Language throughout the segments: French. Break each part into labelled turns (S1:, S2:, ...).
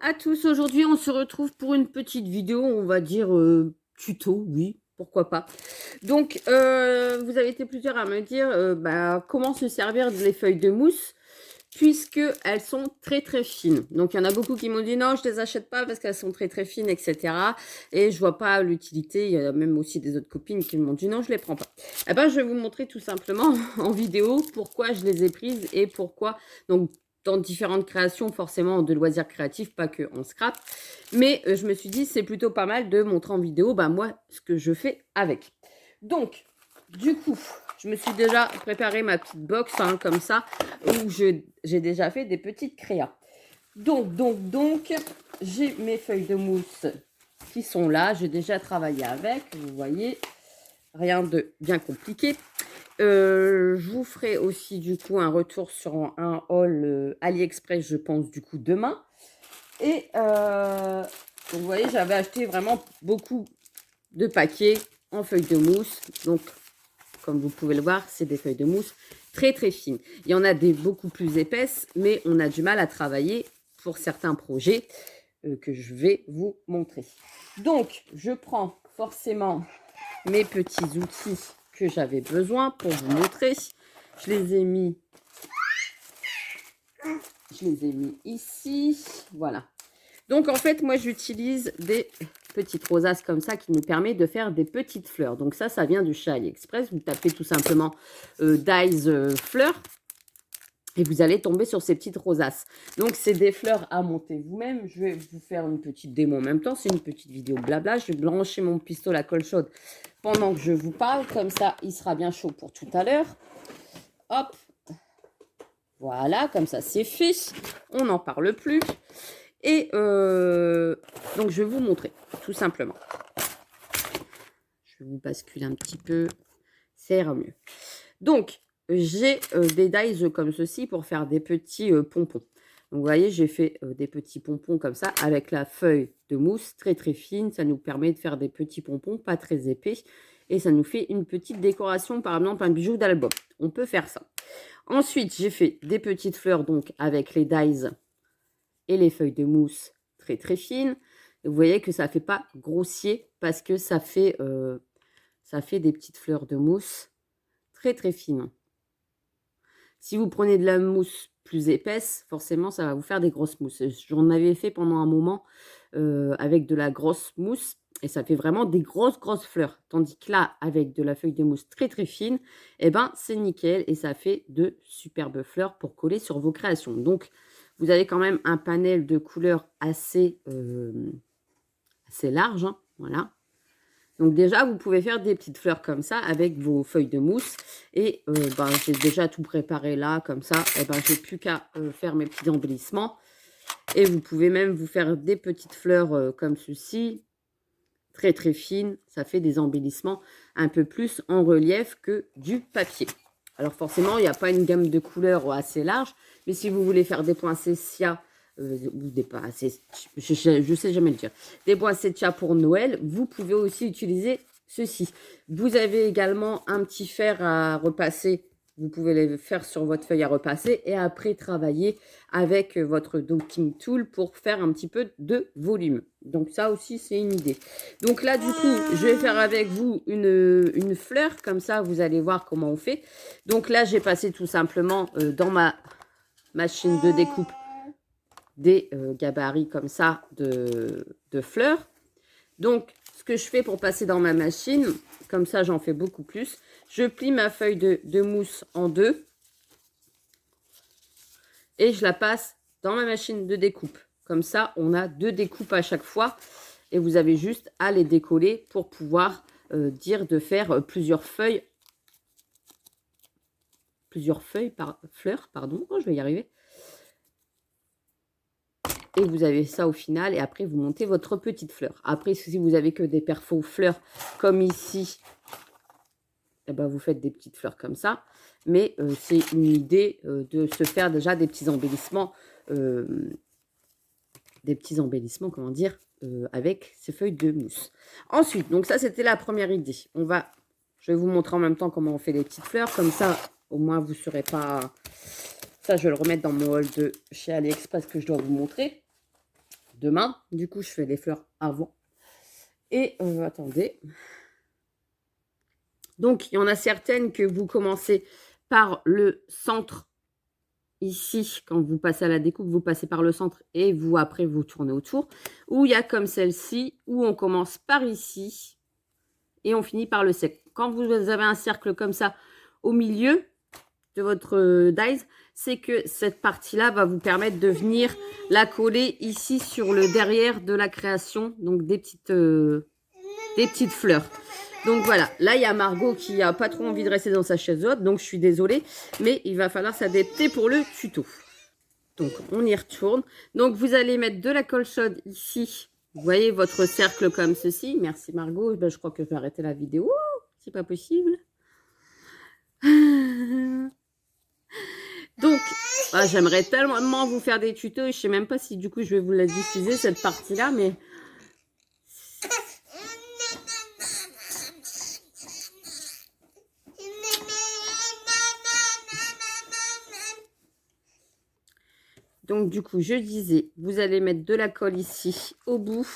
S1: à tous, aujourd'hui on se retrouve pour une petite vidéo, on va dire tuto, oui, pourquoi pas. Donc vous avez été plusieurs à me dire comment se servir des feuilles de mousse, puisque elles sont très très fines. Donc il y en a beaucoup qui m'ont dit non, je les achète pas parce qu'elles sont très très fines, etc. Et je vois pas l'utilité. Il y a même aussi des autres copines qui m'ont dit non, je les prends pas. Eh ben je vais vous montrer tout simplement en vidéo pourquoi je les ai prises et pourquoi. Donc dans différentes créations, forcément de loisirs créatifs, pas que en scrap. Mais je me suis dit, c'est plutôt pas mal de montrer en vidéo, moi, ce que je fais avec. Donc, du coup, je me suis déjà préparé ma petite box, comme ça, où j'ai déjà fait des petites créas. Donc, j'ai mes feuilles de mousse qui sont là. J'ai déjà travaillé avec, vous voyez, rien de bien compliqué. Je vous ferai aussi du coup un retour sur un haul AliExpress, je pense, du coup demain. Et vous voyez, j'avais acheté vraiment beaucoup de paquets en feuilles de mousse. Donc, comme vous pouvez le voir, c'est des feuilles de mousse très très fines. Il y en a des beaucoup plus épaisses, mais on a du mal à travailler pour certains projets que je vais vous montrer. Donc, je prends forcément mes petits outils que j'avais besoin pour vous montrer. Je les ai mis ici. Voilà. Donc, en fait, moi, j'utilise des petites rosaces comme ça qui nous permet de faire des petites fleurs. Donc, ça vient du chez AliExpress. Vous tapez tout simplement Dies fleurs et vous allez tomber sur ces petites rosaces. Donc, c'est des fleurs à monter vous-même. Je vais vous faire une petite démo en même temps. C'est une petite vidéo blabla. Je vais brancher mon pistolet à colle chaude pendant que je vous parle. Comme ça, il sera bien chaud pour tout à l'heure. Hop. Voilà, comme ça, c'est fait. On n'en parle plus. Et donc, je vais vous montrer, tout simplement. Je vais vous basculer un petit peu. Ça ira mieux. Donc, j'ai des dies comme ceci pour faire des petits pompons. Donc, vous voyez, j'ai fait des petits pompons comme ça avec la feuille de mousse très très fine. Ça nous permet de faire des petits pompons, pas très épais. Et ça nous fait une petite décoration, par exemple, un bijou d'album. On peut faire ça. Ensuite, j'ai fait des petites fleurs donc avec les dies et les feuilles de mousse très très fines. Et vous voyez que ça ne fait pas grossier parce que ça fait des petites fleurs de mousse très très fines. Si vous prenez de la mousse plus épaisse, forcément ça va vous faire des grosses mousses. J'en avais fait pendant un moment avec de la grosse mousse et ça fait vraiment des grosses fleurs. Tandis que là, avec de la feuille de mousse très très fine, c'est nickel et ça fait de superbes fleurs pour coller sur vos créations. Donc, vous avez quand même un panel de couleurs assez large, voilà. Donc déjà, vous pouvez faire des petites fleurs comme ça avec vos feuilles de mousse. Et j'ai déjà tout préparé là, comme ça. J'ai plus qu'à faire mes petits embellissements. Et vous pouvez même vous faire des petites fleurs comme ceci, très très fines. Ça fait des embellissements un peu plus en relief que du papier. Alors forcément, il n'y a pas une gamme de couleurs assez large. Mais si vous voulez faire des poinsettias, ou des je sais jamais le dire, des poinsettias pour Noël, vous pouvez aussi utiliser ceci. Vous avez également un petit fer à repasser. Vous pouvez les faire sur votre feuille à repasser et après travailler avec votre docking tool pour faire un petit peu de volume. Donc ça aussi, c'est une idée. Donc là, du coup, je vais faire avec vous une fleur. Comme ça, vous allez voir comment on fait. Donc là, j'ai passé tout simplement dans ma machine de découpe des gabarits comme ça de fleurs. Donc, ce que je fais pour passer dans ma machine, comme ça j'en fais beaucoup plus, je plie ma feuille de mousse en deux et je la passe dans ma machine de découpe. Comme ça, on a deux découpes à chaque fois et vous avez juste à les décoller pour pouvoir dire de faire plusieurs feuilles fleurs, pardon, je vais y arriver. Et vous avez ça au final et après vous montez votre petite fleur. Après, si vous avez que des perfos fleurs comme ici, vous faites des petites fleurs comme ça. Mais c'est une idée de se faire déjà des petits embellissements, comment dire, avec ces feuilles de mousse. Ensuite, donc ça c'était la première idée. Je vais vous montrer en même temps comment on fait les petites fleurs. Comme ça, au moins vous ne serez pas... Ça, je vais le remettre dans mon haul de chez AliExpress que je dois vous montrer. demain. Du coup, je fais les fleurs avant. Et attendez. Donc, il y en a certaines que vous commencez par le centre. Ici, quand vous passez à la découpe, vous passez par le centre et vous, après, vous tournez autour. Ou il y a comme celle-ci, où on commence par ici et on finit par le cercle. Quand vous avez un cercle comme ça au milieu de votre dies, c'est que cette partie-là va vous permettre de venir la coller ici sur le derrière de la création. Donc, des petites fleurs. Donc voilà, là il y a Margot qui n'a pas trop envie de rester dans sa chaise haute, donc je suis désolée, mais il va falloir s'adapter pour le tuto. Donc on y retourne. Donc vous allez mettre de la colle chaude ici. Vous voyez votre cercle comme ceci. Merci Margot. Ben, je crois que je vais arrêter la vidéo. C'est pas possible. Donc, j'aimerais tellement vous faire des tutos. Je sais même pas si du coup je vais vous la diffuser cette partie-là, mais... Donc, du coup, je disais, vous allez mettre de la colle ici, au bout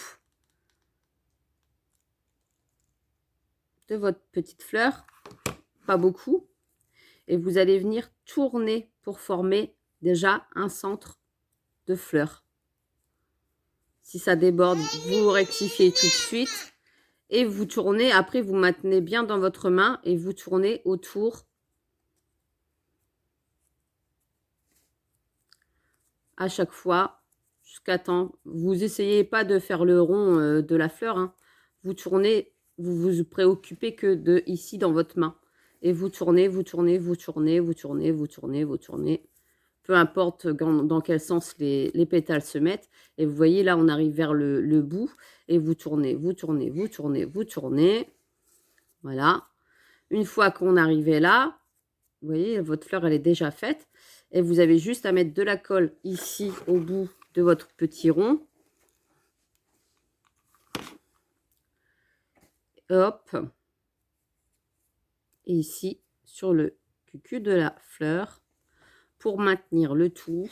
S1: de votre petite fleur. Pas beaucoup. Et vous allez venir tourner pour former déjà un centre de fleurs. Si ça déborde, vous rectifiez tout de suite. Et vous tournez. Après, vous maintenez bien dans votre main et vous tournez autour. À chaque fois, jusqu'à temps. Vous essayez pas de faire le rond de la fleur. Hein. Vous tournez, vous vous préoccupez que de ici dans votre main. Et vous tournez, vous tournez, vous tournez, vous tournez, vous tournez, vous tournez. Peu importe dans quel sens les pétales se mettent. Et vous voyez, là, on arrive vers le bout. Et vous tournez, vous tournez, vous tournez, vous tournez. Voilà. Une fois qu'on arrivait là, vous voyez, votre fleur, elle est déjà faite. Et vous avez juste à mettre de la colle ici, au bout de votre petit rond. Hop. Et ici, sur le cucu de la fleur, pour maintenir le tout.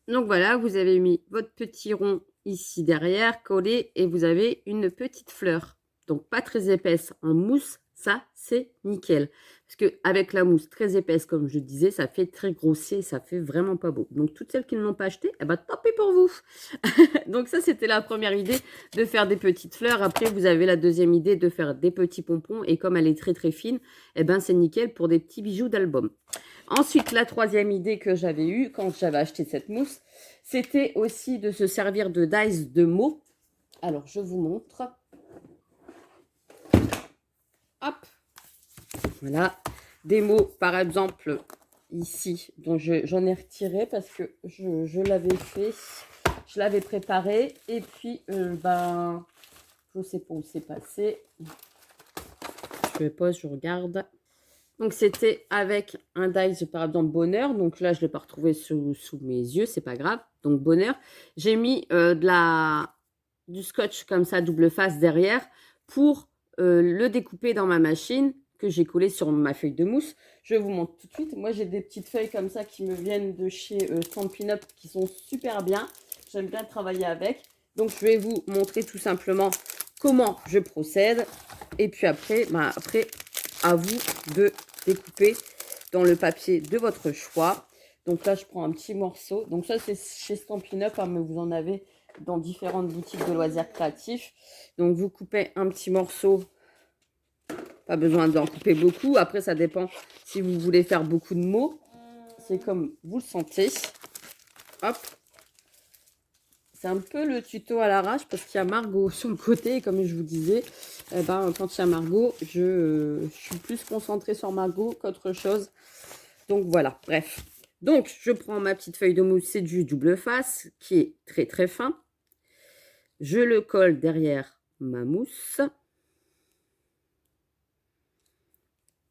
S1: Donc voilà, vous avez mis votre petit rond ici derrière, collé, et vous avez une petite fleur. Donc pas très épaisse en mousse, ça c'est nickel. Parce que avec la mousse très épaisse, comme je disais, ça fait très grossier, ça fait vraiment pas beau. Donc toutes celles qui ne l'ont pas acheté, eh ben tant pis pour vous. Donc ça c'était la première idée de faire des petites fleurs. Après vous avez la deuxième idée de faire des petits pompons. Et comme elle est très très fine, eh ben c'est nickel pour des petits bijoux d'album. Ensuite, la troisième idée que j'avais eue quand j'avais acheté cette mousse, c'était aussi de se servir de dies de mots. Alors, je vous montre. Hop. Voilà. Des mots, par exemple, ici, dont j'en ai retiré parce que je l'avais fait. Je l'avais préparé. Et puis, je ne sais pas où c'est passé. Je pose, je regarde. Donc, c'était avec un dies, par exemple, Bonheur. Donc là, je ne l'ai pas retrouvé sous mes yeux, c'est pas grave. Donc, Bonheur. J'ai mis du scotch comme ça, double face derrière, pour le découper dans ma machine que j'ai collé sur ma feuille de mousse. Je vous montre tout de suite. Moi, j'ai des petites feuilles comme ça qui me viennent de chez Stampin' Up qui sont super bien. J'aime bien travailler avec. Donc, je vais vous montrer tout simplement comment je procède. Et puis après, à vous de découper dans le papier de votre choix. Donc là, je prends un petit morceau. Donc ça, c'est chez Stampin' Up, hein, mais vous en avez dans différentes boutiques de loisirs créatifs. Donc vous coupez un petit morceau. Pas besoin d'en couper beaucoup. Après, ça dépend si vous voulez faire beaucoup de mots. C'est comme vous le sentez. Hop. C'est un peu le tuto à l'arrache parce qu'il y a Margot sur le côté. Et comme je vous disais, eh ben, quand il y a Margot, je suis plus concentrée sur Margot qu'autre chose. Donc voilà, bref. Donc, je prends ma petite feuille de mousse, c'est du double face qui est très très fin. Je le colle derrière ma mousse.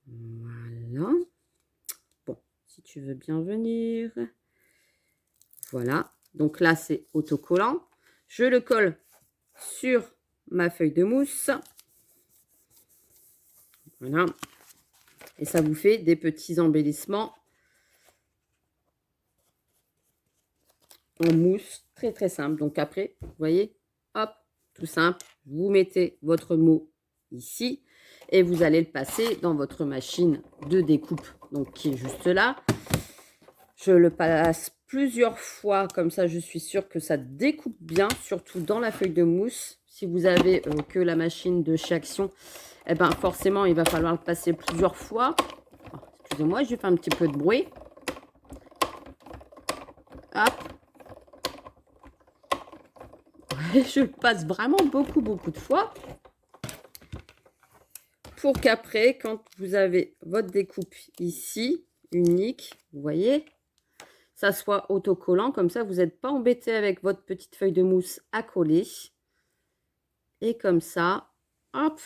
S1: Voilà. Bon, si tu veux bien venir. Voilà. Donc là, c'est autocollant. Je le colle sur ma feuille de mousse. Voilà. Et ça vous fait des petits embellissements en mousse, très très simple. Donc après, vous voyez, hop, tout simple, vous mettez votre mot ici et vous allez le passer dans votre machine de découpe, donc qui est juste là. Je le passe plusieurs fois, comme ça je suis sûre que ça découpe bien, surtout dans la feuille de mousse. Si vous avez que la machine de chez Action, eh ben forcément il va falloir le passer plusieurs fois. Oh, excusez-moi, je vais faire un petit peu de bruit. Hop. Je le passe vraiment beaucoup de fois. Pour qu'après, quand vous avez votre découpe ici, unique, vous voyez, ça soit autocollant. Comme ça, vous n'êtes pas embêté avec votre petite feuille de mousse à coller. Et comme ça, hop,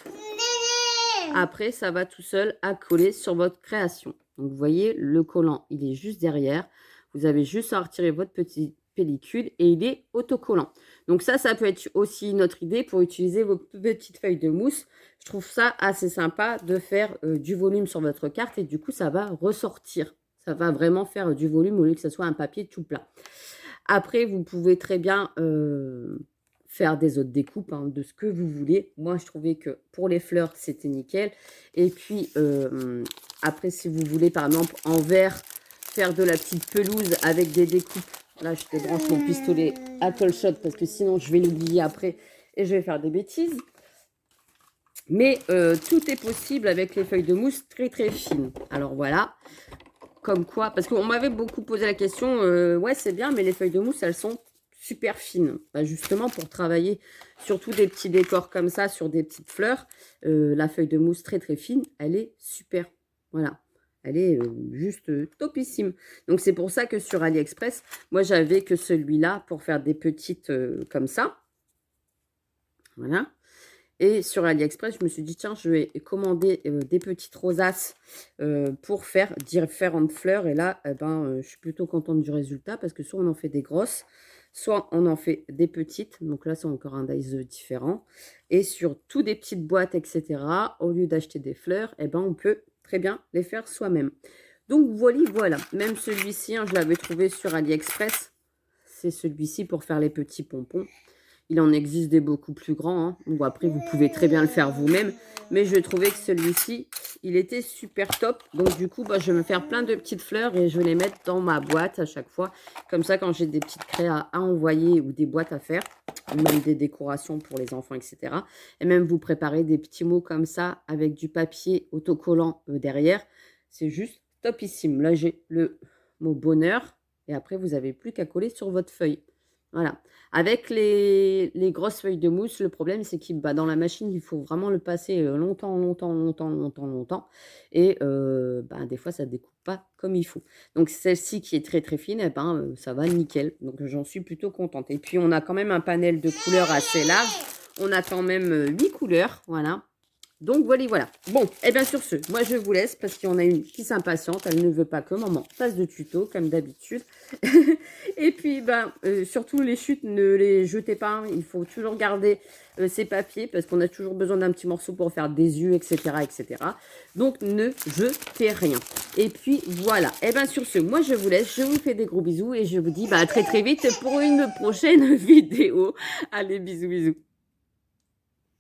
S1: après, ça va tout seul à coller sur votre création. Donc, vous voyez, le collant, il est juste derrière. Vous avez juste à retirer votre petite pellicule et il est autocollant. Donc ça peut être aussi une autre idée pour utiliser vos petites feuilles de mousse. Je trouve ça assez sympa de faire du volume sur votre carte et du coup, ça va ressortir. Ça va vraiment faire du volume au lieu que ce soit un papier tout plat. Après, vous pouvez très bien faire des autres découpes hein, de ce que vous voulez. Moi, je trouvais que pour les fleurs, c'était nickel. Et puis, après, si vous voulez, par exemple, en verre, faire de la petite pelouse avec des découpes. Là, je débranche mon pistolet Apple Shot parce que sinon, je vais l'oublier après et je vais faire des bêtises. Mais tout est possible avec les feuilles de mousse très, très fines. Alors, voilà. Comme quoi, parce qu'on m'avait beaucoup posé la question, ouais, c'est bien, mais les feuilles de mousse, elles sont super fines. Bah, justement, pour travailler surtout des petits décors comme ça, sur des petites fleurs, la feuille de mousse très, très fine, elle est super. Voilà. Elle est juste topissime. Donc, c'est pour ça que sur AliExpress, moi, j'avais que celui-là pour faire des petites comme ça. Voilà. Et sur AliExpress, je me suis dit, tiens, je vais commander des petites rosaces pour faire différentes fleurs. Et là, eh ben, je suis plutôt contente du résultat parce que soit on en fait des grosses, soit on en fait des petites. Donc là, c'est encore un dice différent. Et sur toutes des petites boîtes, etc., au lieu d'acheter des fleurs, eh ben, on peut très bien les faire soi-même. Donc voilà. Même celui-ci, hein, je l'avais trouvé sur AliExpress. C'est celui-ci pour faire les petits pompons. Il en existe des beaucoup plus grands. Hein. Bon, après, vous pouvez très bien le faire vous-même. Mais je trouvais que celui-ci, il était super top. Donc, du coup, bah, je vais me faire plein de petites fleurs et je vais les mettre dans ma boîte à chaque fois. Comme ça, quand j'ai des petites créas à envoyer ou des boîtes à faire, même des décorations pour les enfants, etc. Et même vous préparez des petits mots comme ça avec du papier autocollant derrière. C'est juste topissime. Là, j'ai le mot bonheur. Et après, vous n'avez plus qu'à coller sur votre feuille. Voilà. Avec les grosses feuilles de mousse, le problème, c'est que dans la machine, il faut vraiment le passer longtemps. Et des fois, ça ne découpe pas comme il faut. Donc, celle-ci qui est très, très fine, eh ça va nickel. Donc, j'en suis plutôt contente. Et puis, on a quand même un panel de couleurs assez large. On a quand même 8 couleurs. Voilà. Donc, voilà. Bon, et bien sur ce, moi, je vous laisse parce qu'il y en a une qui s'impatiente. Elle ne veut pas que maman fasse de tuto, comme d'habitude. Et puis, surtout, les chutes, ne les jetez pas. Hein. Il faut toujours garder ces papiers parce qu'on a toujours besoin d'un petit morceau pour faire des yeux, etc., etc. Donc, ne jetez rien. Et puis, voilà. Et bien sur ce, moi, je vous laisse. Je vous fais des gros bisous et je vous dis à très, très vite pour une prochaine vidéo. Allez, bisous, bisous.